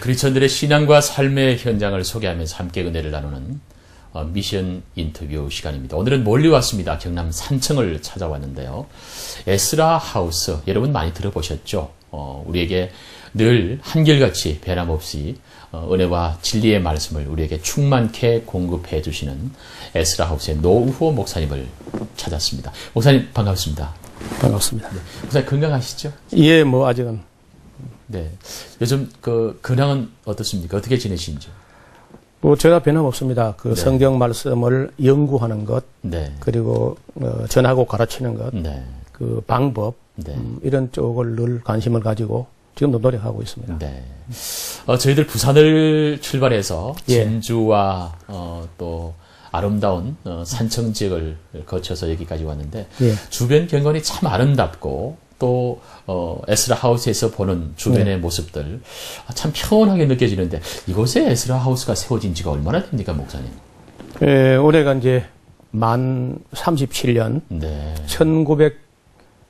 크리스천들의 신앙과 삶의 현장을 소개하면서 함께 은혜를 나누는 미션 인터뷰 시간입니다. 오늘은 멀리 왔습니다. 경남 산청을 찾아왔는데요. 에스라 하우스, 여러분 많이 들어보셨죠? 우리에게 늘 한결같이 변함없이 은혜와 진리의 말씀을 우리에게 충만케 공급해 주시는 에스라 하우스의 노우호 목사님을 찾았습니다. 목사님 반갑습니다. 반갑습니다. 네. 목사님 건강하시죠? 예, 뭐 아직은. 네. 요즘 근황은 어떻습니까? 어떻게 지내시는지? 뭐 제가 변함없습니다. 네. 성경 말씀을 연구하는 것, 네. 그리고 전하고 가르치는 것, 네. 그 방법, 네. 이런 쪽을 늘 관심을 가지고 지금도 노력하고 있습니다. 네. 저희들 부산을 출발해서 예. 진주와 또 아름다운 산청 지역을 거쳐서 여기까지 왔는데 예. 주변 경관이 참 아름답고 또 에스라 하우스에서 보는 주변의 네. 모습들 참 평온하게 느껴지는데 이곳에 에스라 하우스가 세워진 지가 얼마나 됩니까, 목사님? 예, 올해가 이제 만 37년, 네.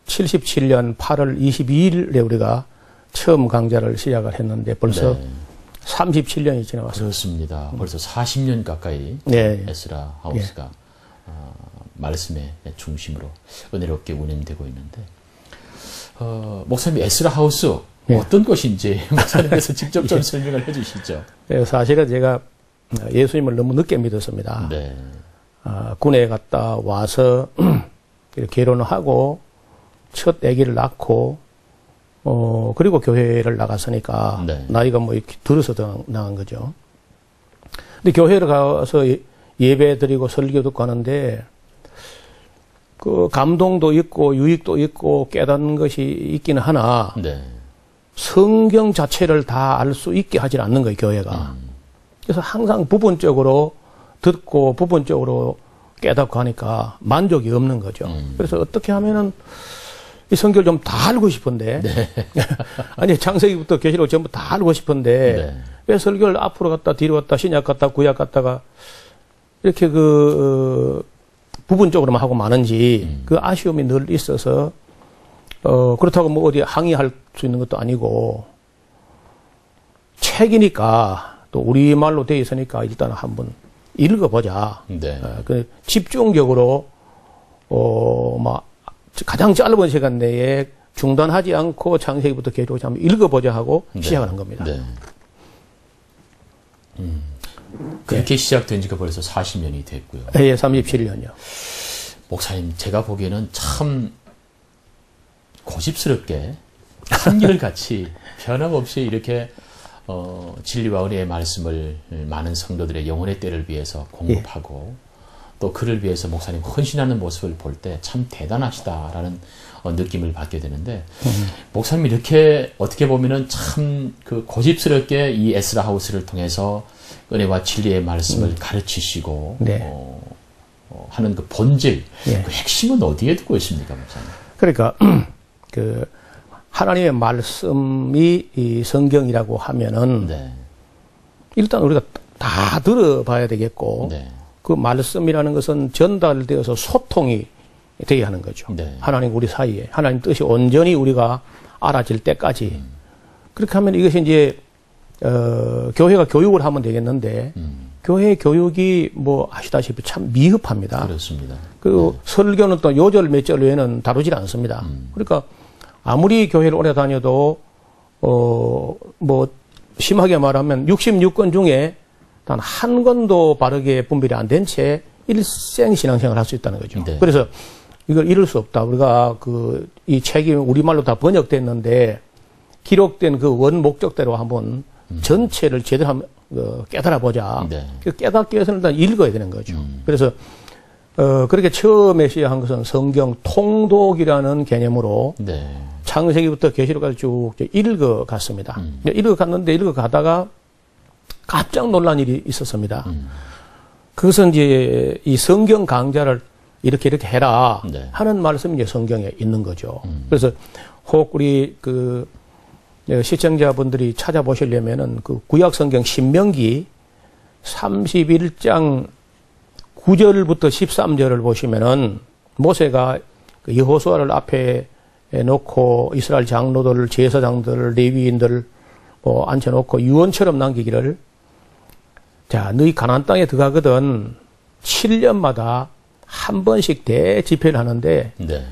1977년 8월 22일에 우리가 처음 강좌를 시작을 했는데 벌써 네. 37년이 지나왔습니다. 그렇습니다. 벌써 40년 가까이 네. 에스라 하우스가 말씀의 중심으로 은혜롭게 운영되고 있는데 목사님 에스라 하우스 네. 어떤 것인지 목사님께서 직접 좀 설명을 해 주시죠. 네, 사실은 제가 예수님을 너무 늦게 믿었습니다. 네. 군에 갔다 와서 결혼을 하고 첫 아기를 낳고 그리고 교회를 나갔으니까 네. 나이가 뭐 이렇게 들어서 나간 거죠. 근데 교회를 가서 예배 드리고 설교 듣고 하는데 그 감동도 있고 유익도 있고 깨닫는 것이 있기는 하나 네. 성경 자체를 다 알 수 있게 하질 않는 거예요, 교회가. 그래서 항상 부분적으로 듣고 부분적으로 깨닫고 하니까 만족이 없는 거죠. 그래서 어떻게 하면은 이 성경을 좀 다 알고 싶은데, 네. 아니, 창세기부터 계시록 전부 다 알고 싶은데, 네. 왜 설교를 앞으로 갔다 뒤로 갔다 신약 갔다 구약 갔다가 이렇게 부분적으로만 하고 마는지 그 아쉬움이 늘 있어서, 그렇다고 뭐 어디 항의할 수 있는 것도 아니고, 책이니까 또 우리말로 되어 있으니까 일단 한번 읽어보자. 네. 집중적으로, 가장 짧은 시간 내에 중단하지 않고 창세기부터 계속 한번 읽어보자 하고 네. 시작을 한 겁니다. 네. 그렇게 시작된 지가 벌써 40년이 됐고요. 예, 37년이요. 목사님, 제가 보기에는 참 고집스럽게 한결같이 변함없이 이렇게 진리와 은혜의 말씀을 많은 성도들의 영혼의 때를 위해서 공급하고 또 그를 위해서 목사님 헌신하는 모습을 볼 때 참 대단하시다라는 느낌을 받게 되는데 목사님 이렇게 어떻게 보면은 참 그 고집스럽게 이 에스라 하우스를 통해서 은혜와 진리의 말씀을 가르치시고 네. 하는 그 본질, 예. 그 핵심은 어디에 두고 있습니까, 목사님? 그러니까 하나님의 말씀이 이 성경이라고 하면은 네. 일단 우리가 다 들어봐야 되겠고 네. 그 말씀이라는 것은 전달되어서 소통이 되어야 하는 거죠. 네. 하나님 우리 사이에 하나님 뜻이 온전히 우리가 알아질 때까지 그렇게 하면 이것이 이제 교회가 교육을 하면 되겠는데 교회 교육이 뭐 아시다시피 참 미흡합니다. 그렇습니다. 그리고 설교는 또 요절 몇 절 외에는 다루질 않습니다. 그러니까 아무리 교회를 오래 다녀도 뭐 심하게 말하면 66권 중에 단 한 권도 바르게 분별이 안 된 채 일생 신앙생활을 할 수 있다는 거죠. 네. 그래서 이걸 잃을 수 없다. 우리가 이 책이 우리말로 다 번역됐는데 기록된 그 원 목적대로 한번 전체를 제대로 한번 깨달아 보자. 네. 깨닫기 위해서는 일단 읽어야 되는 거죠. 그래서 그렇게 처음에 시작한 것은 성경 통독이라는 개념으로 네. 창세기부터 계시록까지 쭉 읽어갔습니다. 읽어갔는데 읽어가다가 깜짝 놀란 일이 있었습니다. 그것은 이제 이 성경 강좌를 이렇게 해라 네. 하는 말씀이 이제 성경에 있는 거죠. 그래서 혹 우리 시청자분들이 찾아보시려면은 그 구약 성경 신명기 31장 9절부터 13절을 보시면은 모세가 여호수아를 앞에 놓고 이스라엘 장로들, 제사장들, 레위인들 앉혀놓고 유언처럼 남기기를, 자, 너희 가나안 땅에 들어가거든 7년마다 한 번씩 대집회를 하는데 네.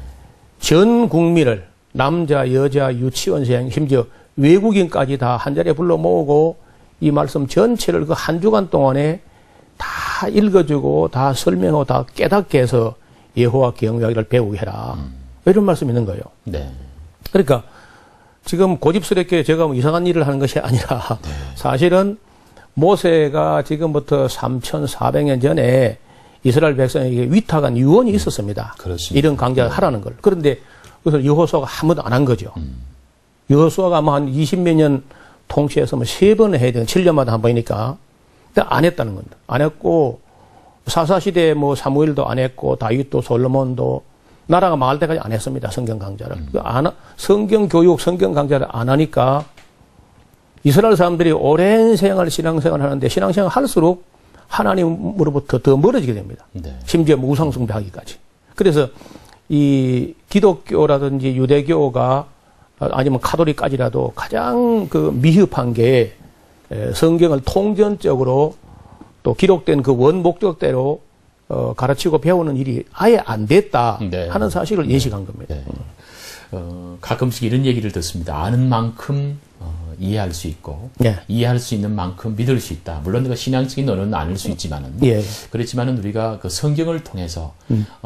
전 국민을 남자, 여자, 유치원생, 심지어 외국인까지 다 한 자리에 불러 모으고 이 말씀 전체를 그 한 주간 동안에 다 읽어주고 다 설명하고 다 깨닫게 해서 여호와 경외하기를 배우게 해라. 이런 말씀이 있는 거예요. 네. 그러니까 지금 고집스럽게 제가 뭐 이상한 일을 하는 것이 아니라 네. 사실은 모세가 지금부터 3,400년 전에 이스라엘 백성에게 위탁한 유언이 있었습니다. 그렇습니다. 이런 강좌를 하라는 걸. 그런데 그것을 여호수아가 한 번도 안 한 거죠. 여호수아가 뭐 한 20몇 년 통치해서 뭐 3번을 해야 되는 7년마다 한 번이니까 안 했다는 겁니다. 안 했고 사사시대에 뭐 사무엘도 안 했고 다윗도 솔로몬도 나라가 망할 때까지 안 했습니다. 성경 강좌를. 성경 교육, 성경 강좌를 안 하니까 이스라엘 사람들이 오랜 신앙생활을 하는데 신앙생활 할수록 하나님으로부터 더 멀어지게 됩니다. 네. 심지어 우상숭배하기까지. 그래서 이 기독교라든지 유대교가 아니면 카톨릭까지라도 가장 그 미흡한 게 성경을 통전적으로 또 기록된 그 원목적대로 가르치고 배우는 일이 아예 안 됐다 네. 하는 사실을 예식한 겁니다. 네. 가끔씩 이런 얘기를 듣습니다. 아는 만큼 이해할 수 있고 네. 이해할 수 있는 만큼 믿을 수 있다. 물론 그 신앙적인 언어는 아닐 수 있지만은 예. 그렇지만은 우리가 그 성경을 통해서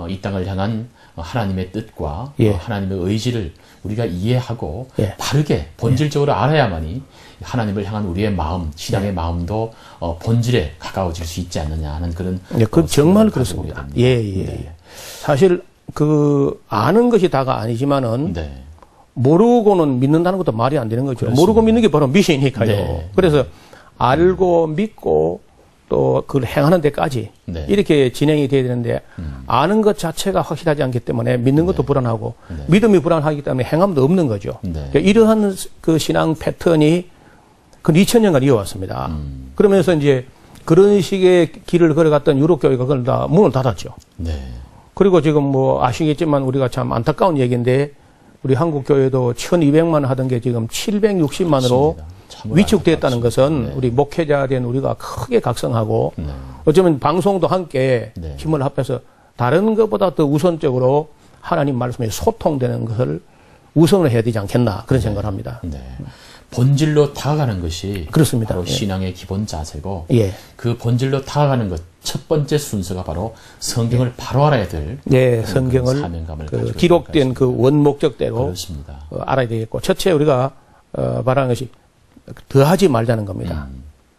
이 땅을 향한 하나님의 뜻과 예. 하나님의 의지를 우리가 이해하고 예. 바르게 본질적으로 알아야만이 하나님을 향한 우리의 마음, 신앙의 예. 마음도 본질에 가까워질 수 있지 않느냐 하는 그런 예, 그 정말 그렇습니다. 예, 예. 네. 사실 그 아는 것이 다가 아니지만은 네. 모르고는 믿는다는 것도 말이 안 되는 거죠. 그렇습니다. 모르고 믿는 게 바로 미신이니까요. 네. 그래서 알고 믿고 또 그걸 행하는 데까지 네. 이렇게 진행이 돼야 되는데 아는 것 자체가 확실하지 않기 때문에 믿는 것도 불안하고 믿음이 불안하기 때문에 행함도 없는 거죠. 네. 그러니까 이러한 그 신앙 패턴이 그 2000년간 이어왔습니다. 그러면서 이제 그런 식의 길을 걸어갔던 유럽 교회가 그걸 다 문을 닫았죠. 네. 그리고 지금 뭐 아시겠지만 우리가 참 안타까운 얘기인데 우리 한국 교회도 1200만 하던 게 지금 760만으로 위축됐다는 것은 네. 우리 목회자 된 우리가 크게 각성하고 네. 어쩌면 방송도 함께 네. 힘을 합해서 다른 것보다 더 우선적으로 하나님 말씀에 소통되는 것을 우선을 해야 되지 않겠나 그런 생각을 합니다. 네. 본질로 다가가는 것이 그렇습니다. 바로 예. 신앙의 기본 자세고 예. 그 본질로 다가가는 것 첫 번째 순서가 바로 성경을 바로 알아야 될 예, 성경을 사명감을 그 가지고 기록된 그 원목적대로 그렇습니다. 알아야 되겠고 첫째 우리가 말하는 것이 더하지 말자는 겁니다.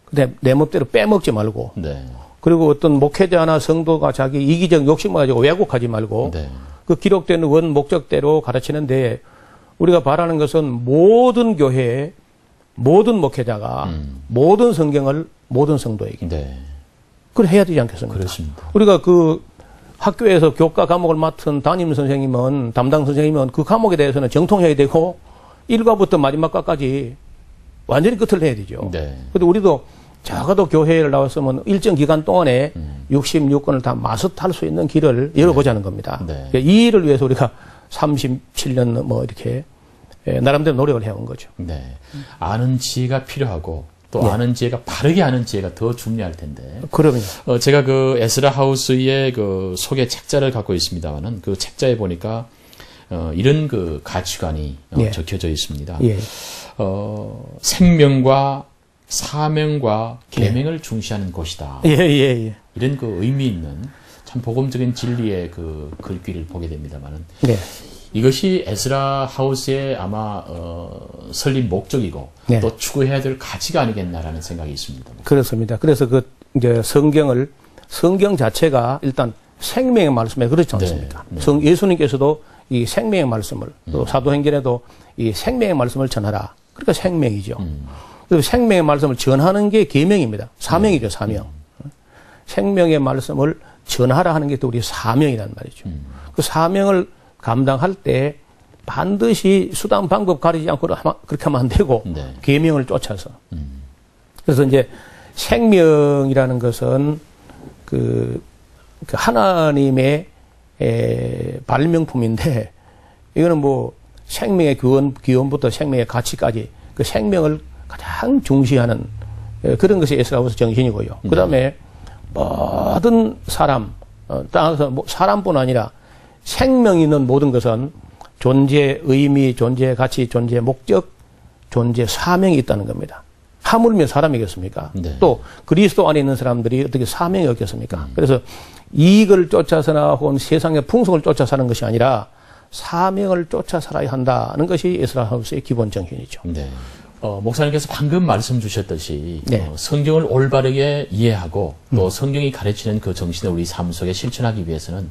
근데 내 멋대로 빼먹지 말고 네. 그리고 어떤 목회자나 성도가 자기 이기적 욕심을 가지고 왜곡하지 말고 네. 그 기록된 원 목적대로 가르치는데 우리가 바라는 것은 모든 교회에 모든 목회자가 모든 성경을 모든 성도에게 네. 그걸 해야 되지 않겠습니까? 그렇습니다. 우리가 그 학교에서 교과 과목을 맡은 담임 선생님은 담당 선생님은 그 과목에 대해서는 정통해야 되고 1과부터 마지막 과까지 완전히 끝을 내야 되죠. 네. 그런데 우리도 적어도 교회를 나왔으면 일정 기간 동안에 66권을 다 마스터할 수 있는 길을 열어보자는 겁니다. 네. 이 일을 위해서 우리가 37년 뭐 이렇게 나름대로 노력을 해온 거죠. 네. 아는 지혜가 필요하고 또 네. 아는 지혜가 바르게 아는 지혜가 더 중요할 텐데. 그럼요. 제가 그 에스라 하우스의 그 소개 책자를 갖고 있습니다만은 그 책자에 보니까 이런 그 가치관이 예. 적혀져 있습니다. 예. 생명과 사명과 계명을 중시하는 곳이다. 예, 예, 예. 이런 그 의미 있는 참 복음적인 진리의 그 글귀를 보게 됩니다만은 네. 이것이 에스라 하우스의 아마 설립 목적이고 네. 또 추구해야 될 가치가 아니겠나라는 생각이 있습니다. 그렇습니다. 그래서 그 이제 성경 자체가 일단 생명의 말씀에 그렇지 않습니까? 네, 네. 예수님께서도 이 생명의 말씀을 또 사도행전에도 이 생명의 말씀을 전하라. 그러니까 생명이죠. 그래서 생명의 말씀을 전하는 게 계명입니다. 사명이죠, 사명. 생명의 말씀을 전하라 하는 게 또 우리 사명이란 말이죠. 그 사명을 감당할 때 반드시 수단 방법 가리지 않고 그렇게 하면 안 되고 네. 계명을 쫓아서. 그래서 이제 생명이라는 것은 그 하나님의 발명품인데 이거는 뭐 생명의 기원부터 생명의 가치까지 그 생명을 가장 중시하는 그런 것이 에스라하우스 정신이고요. 그 다음에 모든 사람, 땅에서 사람뿐 아니라 생명 있는 모든 것은 존재 의미, 존재 가치, 존재 목적, 존재 사명이 있다는 겁니다. 하물며 사람이겠습니까? 네. 또 그리스도 안에 있는 사람들이 어떻게 사명이 없겠습니까? 그래서 이익을 쫓아서나 혹은 세상의 풍속을 쫓아 사는 것이 아니라 사명을 쫓아 살아야 한다는 것이 에스라하우스의 기본 정신이죠. 네. 목사님께서 방금 말씀 주셨듯이 네. 성경을 올바르게 이해하고 또 성경이 가르치는 그 정신을 우리 삶 속에 실천하기 위해서는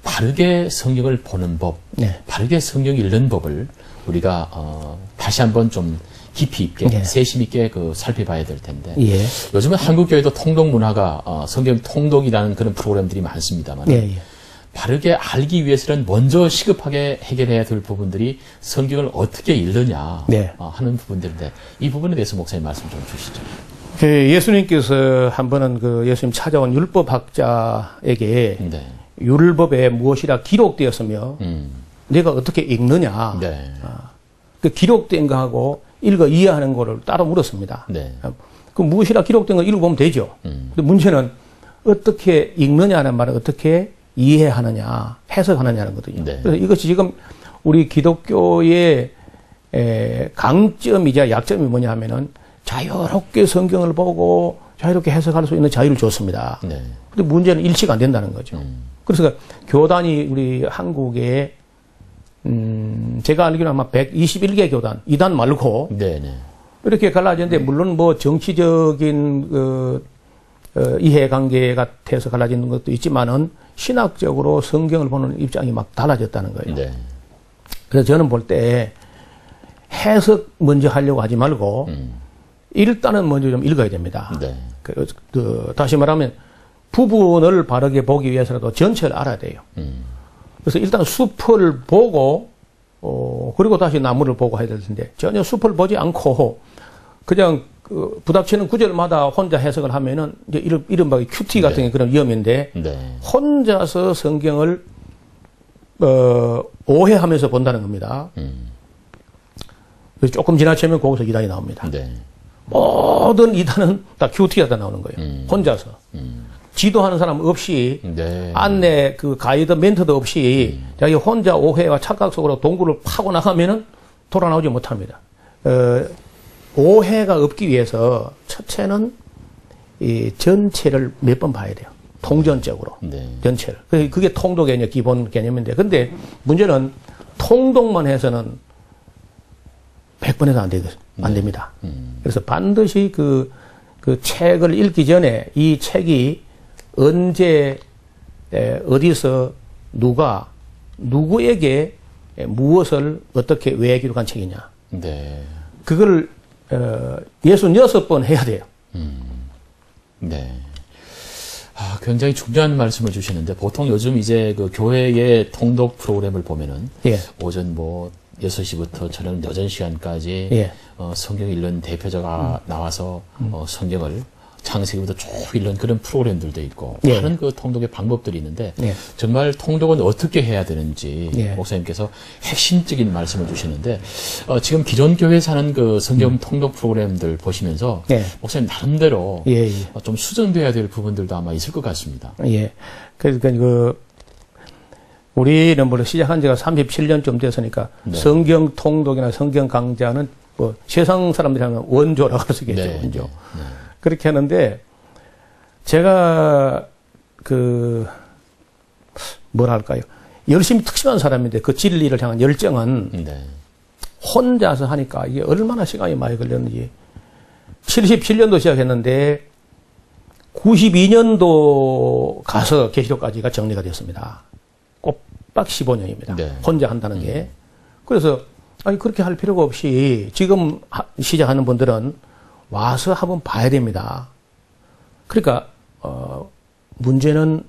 바르게 성경을 보는 법, 네. 바르게 성경 읽는 법을 우리가 다시 한번 좀 깊이 있게, 네. 세심 있게 살펴봐야 될 텐데 예. 요즘은 한국 교회도 통독 문화가 성경 통독이라는 그런 프로그램들이 많습니다만 예, 예. 바르게 알기 위해서는 먼저 시급하게 해결해야 될 부분들이 성경을 어떻게 읽느냐 네. 하는 부분들인데 이 부분에 대해서 목사님 말씀 좀 주시죠. 예수님께서 한 번은 예수님 찾아온 율법학자에게 네. 율법에 무엇이라 기록되었으며 내가 어떻게 읽느냐. 네. 그 기록된 거하고 읽어 이해하는 거를 따로 물었습니다. 네. 그 무엇이라 기록된 거 읽어보면 되죠. 근데 문제는 어떻게 읽느냐는 말은 어떻게 이해하느냐, 해석하느냐는 거거든요. 네. 그래서 이것이 지금 우리 기독교의 강점이자 약점이 뭐냐 하면은 자유롭게 성경을 보고 자유롭게 해석할 수 있는 자유를 줬습니다. 네. 근데 문제는 일치가 안 된다는 거죠. 그래서 교단이 우리 한국에 제가 알기로는 아마 121개 교단, 이단 말고 네네. 이렇게 갈라졌는데 물론 뭐 정치적인 이해관계 같아서 갈라지는 것도 있지만은 신학적으로 성경을 보는 입장이 막 달라졌다는 거예요. 네. 그래서 저는 볼 때 해석 먼저 하려고 하지 말고 일단은 먼저 좀 읽어야 됩니다. 네. 다시 말하면 부분을 바르게 보기 위해서라도 전체를 알아야 돼요. 그래서 일단 숲을 보고 그리고 다시 나무를 보고 해야 될 텐데 전혀 숲을 보지 않고 그냥 부닥치는 구절마다 혼자 해석을 하면은 이제 이른바 큐티 같은 게 그런 위험인데 네. 혼자서 성경을 오해하면서 본다는 겁니다. 그래서 조금 지나치면 거기서 이단이 나옵니다. 네. 모든 이단은 다 큐티가 다 나오는 거예요. 혼자서. 지도하는 사람 없이 네. 안내 가이드 멘토도 없이 자기 혼자 오해와 착각 속으로 동굴을 파고 나가면은 돌아 나오지 못합니다. 오해가 없기 위해서 첫째는 이 전체를 몇 번 봐야 돼요. 통전적으로. 네. 전체를. 그게 통독의 이제 기본 개념인데 근데 문제는 통독만 해서는 100번에도 안 됩니다. 그래서 반드시 그 책을 읽기 전에 이 책이 언제 어디서 누구에게 무엇을 어떻게 왜 기록한 책이냐. 네. 그걸 66번 해야 돼요. 네. 굉장히 중요한 말씀을 주시는데 보통 요즘 이제 교회의 통독 프로그램을 보면은 예. 오전 6시부터 저녁 여전 시간까지 예. 성경 읽는 대표자가 나와서 성경을 창세기부터 쭉 읽는 그런 프로그램들도 있고 예. 많은 통독의 방법들이 있는데 예. 정말 통독은 어떻게 해야 되는지 예. 목사님께서 핵심적인 말씀을 주시는데 지금 기존 교회에서 하는 성경 통독 프로그램들 보시면서 예. 목사님 나름대로 예. 좀 수정돼야 될 부분들도 아마 있을 것 같습니다. 예. 그러니까 우리는 물론 시작한 지가 37년쯤 됐으니까 네. 성경 통독이나 성경 강좌는 세상 사람들이 하면 원조라고 할 수 있겠죠. 네. 원조. 네. 그렇게 하는데 제가 뭐랄까요. 열심히 특심한 사람인데 그 진리를 향한 열정은 네. 혼자서 하니까 이게 얼마나 시간이 많이 걸렸는지 77년도 시작했는데 92년도 가서 계시록까지가 정리가 됐습니다. 꼬박 15년입니다. 네. 혼자 한다는 게. 그래서 그렇게 할 필요가 없이 지금 시작하는 분들은 와서 한번 봐야 됩니다. 그러니까 문제는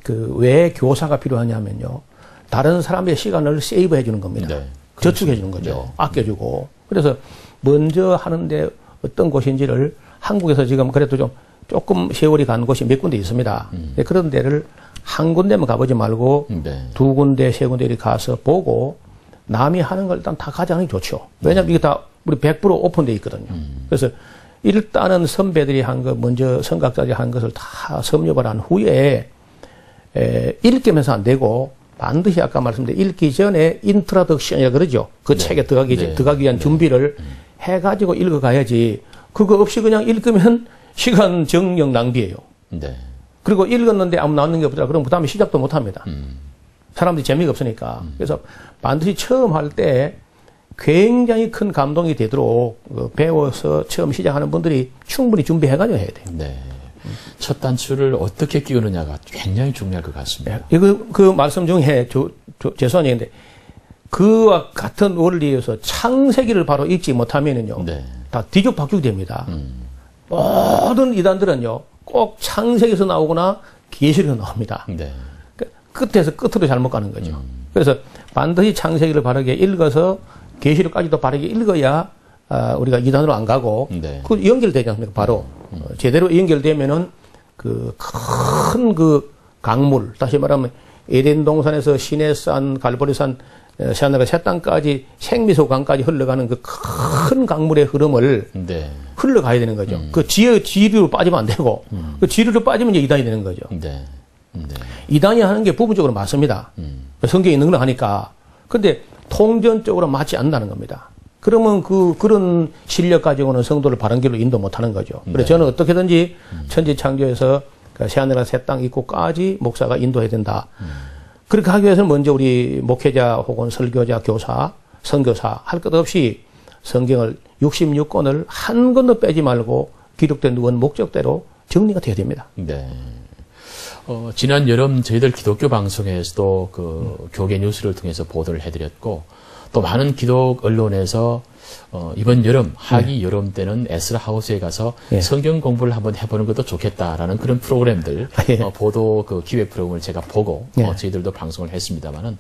왜 교사가 필요하냐면요. 다른 사람의 시간을 세이브해 주는 겁니다. 네. 저축해 주는 거죠. 네. 아껴주고. 그래서 먼저 하는데 어떤 곳인지를 한국에서 지금 그래도 조금 세월이 간 곳이 몇 군데 있습니다. 그런 데를 한 군데만 가보지 말고 네. 두 군데, 세 군데 이렇게 가서 보고 남이 하는 걸 일단 다 가져가는 게 좋죠. 왜냐하면 이게 다 우리 100% 오픈되어 있거든요. 그래서 일단은 선배들이 한 것, 먼저 선각자들이 한 것을 다 섭렵을 한 후에 읽으면서 안 되고 반드시 아까 말씀드린 읽기 전에 인트로덕션이라 그러죠. 그 책에 들어가기 위한 준비를 해가지고 읽어가야지. 그거 없이 그냥 읽으면 시간 정력 낭비예요. 네. 그리고 읽었는데 아무 나오는 게 없더라. 그럼 그 다음에 시작도 못 합니다. 사람들이 재미가 없으니까. 그래서 반드시 처음 할 때 굉장히 큰 감동이 되도록 배워서 처음 시작하는 분들이 충분히 준비해가지고 해야 돼요. 네. 첫 단추를 어떻게 끼우느냐가 굉장히 중요할 것 같습니다. 이거 그 말씀 중에 죄송한 얘기인데 그와 같은 원리에서 창세기를 바로 읽지 못하면은요, 네. 다 뒤죽박죽 됩니다. 모든 이단들은요, 꼭 창세기에서 나오거나 계시록에서 나옵니다. 네. 끝에서 끝으로 잘못 가는 거죠. 그래서 반드시 창세기를 바르게 읽어서 계시록까지도 바르게 읽어야 우리가 이단으로 안 가고 네. 그 연결되지 않습니까? 바로 제대로 연결되면은 그 큰 그 강물, 다시 말하면 에덴 동산에서 시내산, 갈보리산, 새하늘과 새 땅까지 생미소강까지 흘러가는 그 큰 강물의 흐름을 네. 흘러가야 되는 거죠. 그 지류로 빠지면 안 되고 그 지류로 빠지면 이제 이단이 되는 거죠. 네. 네. 이단이 하는 게 부분적으로 맞습니다. 성경이 능력하니까. 근데 통전적으로 맞지 않는다는 겁니다. 그러면 그런 실력 가지고는 성도를 바른 길로 인도 못 하는 거죠. 그래서 저는 어떻게든지 천지창조에서 새하늘과 새 땅 입구까지 목사가 인도해야 된다. 그렇게 하기 위해서는 먼저 우리 목회자 혹은 설교자, 교사, 선교사 할 것 없이 성경을 66권을 한 권도 빼지 말고 기록된 원 목적대로 정리가 돼야 됩니다. 네. 지난 여름 저희들 기독교 방송에서도 그 교계 뉴스를 통해서 보도를 해드렸고 또 많은 기독 언론에서 이번 여름 하기 여름 때는 에스라 하우스에 가서 성경 공부를 한번 해보는 것도 좋겠다라는 그런 프로그램들 보도 그 기획 프로그램을 제가 보고 저희들도 방송을 했습니다만은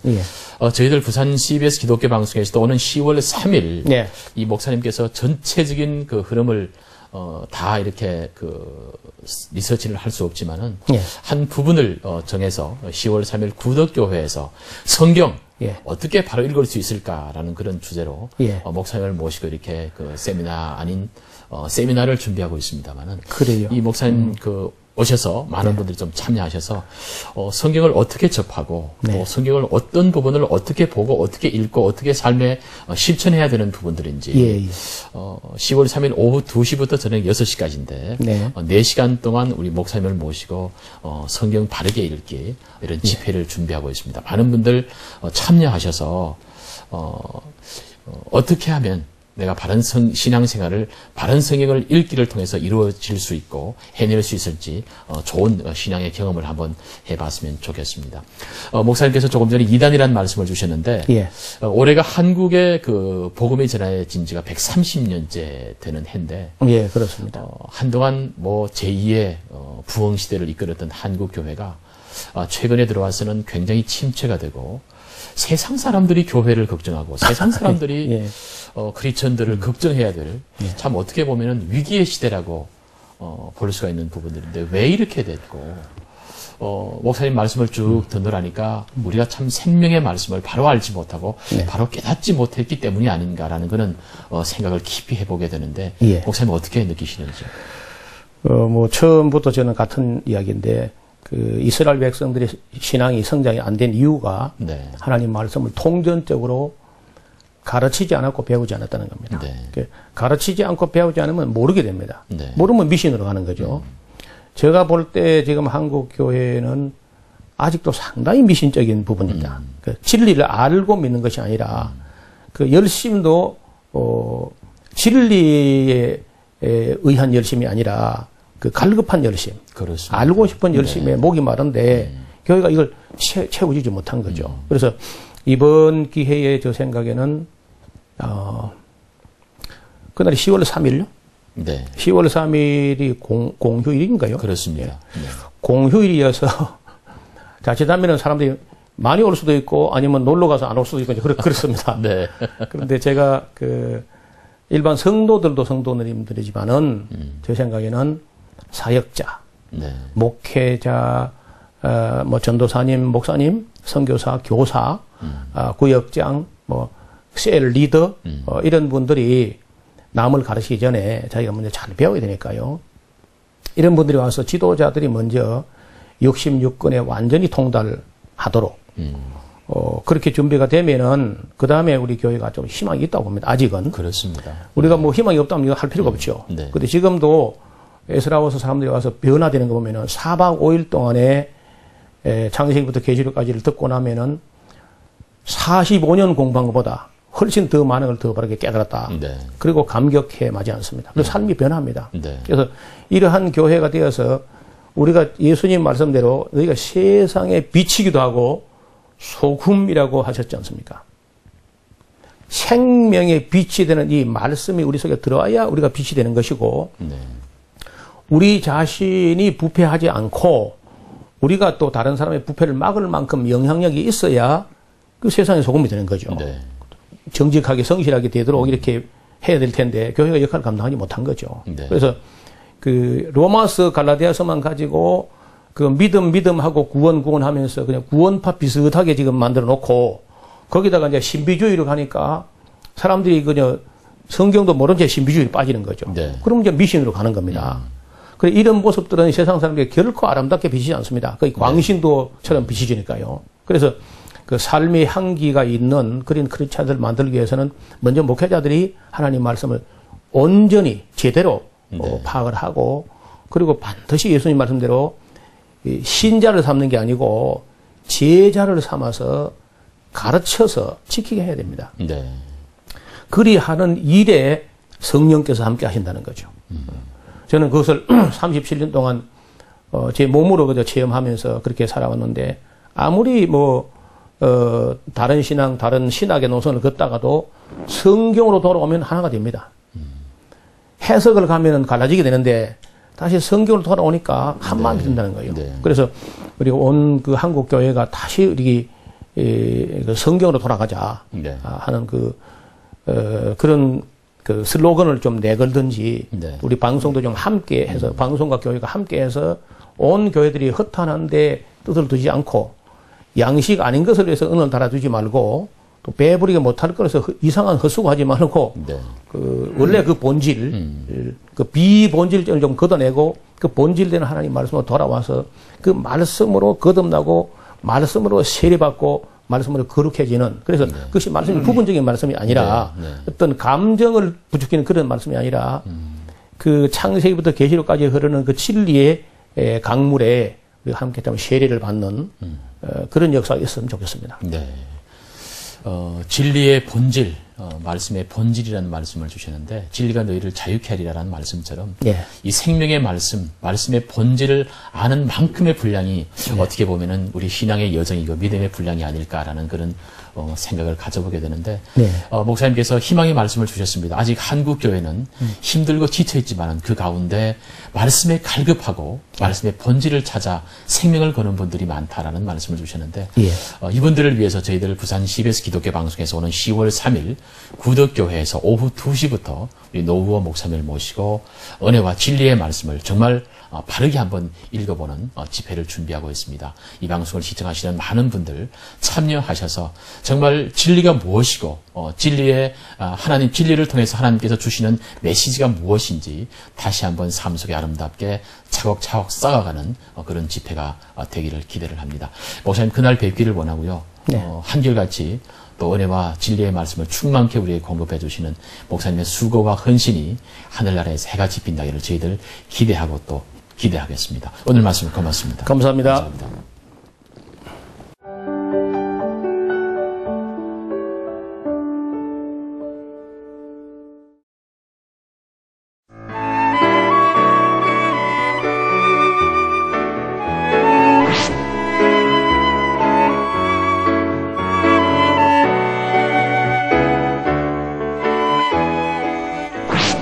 저희들 부산 CBS 기독교 방송에서도 오는 10월 3일 이 목사님께서 전체적인 그 흐름을 다 이렇게 그 리서치를 할 수 없지만은 한 부분을 정해서 10월 3일 구덕교회에서 성경 어떻게 바로 읽을 수 있을까라는 그런 주제로 목사님을 모시고 이렇게 그 세미나 아닌 세미나를 준비하고 있습니다만은 그래요. 이 목사님 그 오셔서 많은 분들이 좀 참여하셔서 성경을 어떻게 접하고 또 성경을 어떤 부분을 어떻게 보고 어떻게 읽고 어떻게 삶에 실천해야 되는 부분들인지 10월 3일 오후 2시부터 저녁 6시까지인데 4시간 동안 우리 목사님을 모시고 성경 바르게 읽기 이런 집회를 준비하고 있습니다. 많은 분들 참여하셔서 어떻게 하면 내가 바른 신앙생활을 바른 성경을 읽기를 통해서 이루어질 수 있고 해낼 수 있을지 좋은 신앙의 경험을 한번 해봤으면 좋겠습니다. 목사님께서 조금 전에 이단이라는 말씀을 주셨는데 올해가 한국의 그 복음이 전해진 지가 130년째 되는 해인데 그렇습니다. 한동안 뭐 제2의 부흥 시대를 이끌었던 한국 교회가 최근에 들어와서는 굉장히 침체가 되고 세상 사람들이 교회를 걱정하고 세상 사람들이 크리스천들을 걱정해야 될 참 어떻게 보면은 위기의 시대라고 볼 수가 있는 부분들인데 왜 이렇게 됐고 목사님 말씀을 쭉 듣느라니까 우리가 참 생명의 말씀을 바로 알지 못하고 바로 깨닫지 못했기 때문이 아닌가라는 그런 생각을 깊이 해보게 되는데 목사님 어떻게 느끼시는지? 뭐 처음부터 저는 같은 이야기인데 그 이스라엘 백성들의 신앙이 성장이 안 된 이유가 하나님 말씀을 통전적으로 가르치지 않았고 배우지 않았다는 겁니다. 가르치지 않고 배우지 않으면 모르게 됩니다. 모르면 미신으로 가는 거죠. 제가 볼 때 지금 한국 교회는 아직도 상당히 미신적인 부분입니다. 그 진리를 알고 믿는 것이 아니라 그 열심도 진리에 의한 열심이 아니라 그 갈급한 열심, 그렇습니다. 알고 싶은 열심에 목이 마른데 교회가 이걸 채워주지 못한 거죠. 그래서 이번 기회에 저 생각에는 그날이 10월 3일요? 10월 3일이 공휴일인가요? 그렇습니다. 공휴일이어서 자칫하면 사람들이 많이 올 수도 있고 아니면 놀러 가서 안 올 수도 있고 그렇습니다. 그런데 제가 그 일반 성도들도 성도님들이지만은 제 생각에는 사역자, 목회자, 뭐 전도사님, 목사님, 선교사, 교사, 구역장, 뭐 셀 리더 이런 분들이 남을 가르치기 전에 자기가 먼저 잘 배워야 되니까요. 이런 분들이 와서 지도자들이 먼저 66권에 완전히 통달하도록 그렇게 준비가 되면은 그 다음에 우리 교회가 좀 희망이 있다고 봅니다. 아직은. 그렇습니다. 우리가 뭐 희망이 없다면 이거 할 필요가 없죠. 네. 근데 지금도 에스라워서 사람들이 와서 변화되는 거 보면은 4박 5일 동안에 창세기부터 계시록까지를 듣고 나면은 45년 공부한 것보다 훨씬 더 많은 걸 더 바르게 깨달았다. 네. 그리고 감격해 마지 않습니다. 그래서 삶이 변합니다. 네. 그래서 이러한 교회가 되어서 우리가 예수님 말씀대로 너희가 세상에 비치기도 하고 소금이라고 하셨지 않습니까? 생명의 빛이 되는 이 말씀이 우리 속에 들어와야 우리가 빛이 되는 것이고 네. 우리 자신이 부패하지 않고 우리가 또 다른 사람의 부패를 막을 만큼 영향력이 있어야 그 세상의 소금이 되는 거죠. 네. 정직하게 성실하게 되도록 이렇게 해야 될 텐데 교회가 역할을 감당하지 못한 거죠. 네. 그래서 그 로마서 갈라디아서만 가지고 그 믿음하고 구원 하면서 그냥 구원파 비슷하게 지금 만들어 놓고 거기다가 이제 신비주의로 가니까 사람들이 그냥 성경도 모른 채 신비주의로 빠지는 거죠. 네. 그러면 이제 미신으로 가는 겁니다. 그래 이런 모습들은 세상 사람에게 결코 아름답게 비치지 않습니다. 거의 광신도처럼 비치지니까요. 그래서 그 삶의 향기가 있는 그런 크리스찬들을 만들기 위해서는 먼저 목회자들이 하나님 말씀을 온전히 제대로 파악을 하고 그리고 반드시 예수님 말씀대로 신자를 삼는 게 아니고 제자를 삼아서 가르쳐서 지키게 해야 됩니다. 네. 그리 하는 일에 성령께서 함께 하신다는 거죠. 저는 그것을 37년 동안 제 몸으로 그저 체험하면서 그렇게 살아왔는데 아무리 다른 신앙, 다른 신학의 노선을 걷다가도 성경으로 돌아오면 하나가 됩니다. 해석을 가면은 갈라지게 되는데 다시 성경으로 돌아오니까 한 마음이 된다는 거예요. 네. 그래서 우리가 온 그 한국 교회가 다시 우리 그 성경으로 돌아가자 네. 하는 그런 그 슬로건을 좀 내걸든지 네. 우리 방송도 좀 함께 해서 방송과 교회가 함께 해서 온 교회들이 허탄한데 뜻을 두지 않고 양식 아닌 것을 위해서 은을 달아두지 말고 또 배부리게 못할 것에서 이상한 헛수고하지 말고 네. 그 원래 그 본질 그 비본질점을 좀 걷어내고 그 본질되는 하나님 말씀으로 돌아와서 그 말씀으로 거듭나고 말씀으로 세례받고 말씀으로 거룩해지는 그래서 그것이 말씀이 부분적인 말씀이 아니라 어떤 감정을 부추기는 그런 말씀이 아니라 그 창세기부터 계시록까지 흐르는 그 진리의 강물에 우리가 함께 세례를 받는 그런 역사가 있었으면 좋겠습니다. 네. 진리의 본질, 말씀의 본질이라는 말씀을 주시는데 진리가 너희를 자유케 하리라는 말씀처럼 이 생명의 말씀, 말씀의 본질을 아는 만큼의 분량이 어떻게 보면은 우리 신앙의 여정이고 믿음의 분량이 아닐까라는 그런 생각을 가져보게 되는데 목사님께서 희망의 말씀을 주셨습니다. 아직 한국 교회는 힘들고 지쳐있지만 그 가운데 말씀에 갈급하고 말씀의 본질을 찾아 생명을 거는 분들이 많다라는 말씀을 주셨는데 이분들을 위해서 저희들 부산 CBS 기독교 방송에서 오는 10월 3일 구덕교회에서 오후 2시부터 우리 노후원 목사님을 모시고 은혜와 진리의 말씀을 정말 바르게 한번 읽어보는 집회를 준비하고 있습니다. 이 방송을 시청하시는 많은 분들 참여하셔서 정말 진리가 무엇이고 진리를 통해서 하나님께서 주시는 메시지가 무엇인지 다시 한번 삶 속에 아름답게 차곡차곡 쌓아가는 그런 집회가 되기를 기대를 합니다. 목사님 그날 뵙기를 원하고요. 한결같이 또 은혜와 진리의 말씀을 충만케 우리에게 공급해 주시는 목사님의 수고와 헌신이 하늘나라에서 해가 집힌다기를 저희들 기대하고 또 기대하겠습니다. 오늘 말씀 고맙습니다. 감사합니다. 감사합니다.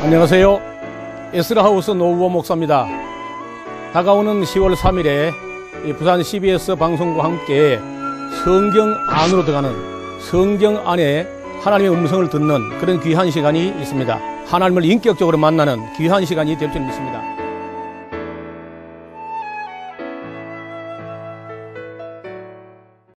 안녕하세요. 에스라하우스 노후원 목사입니다. 다가오는 10월 3일에 부산 CBS 방송과 함께 성경 안으로 들어가는 성경 안에 하나님의 음성을 듣는 그런 귀한 시간이 있습니다. 하나님을 인격적으로 만나는 귀한 시간이 될 줄 믿습니다.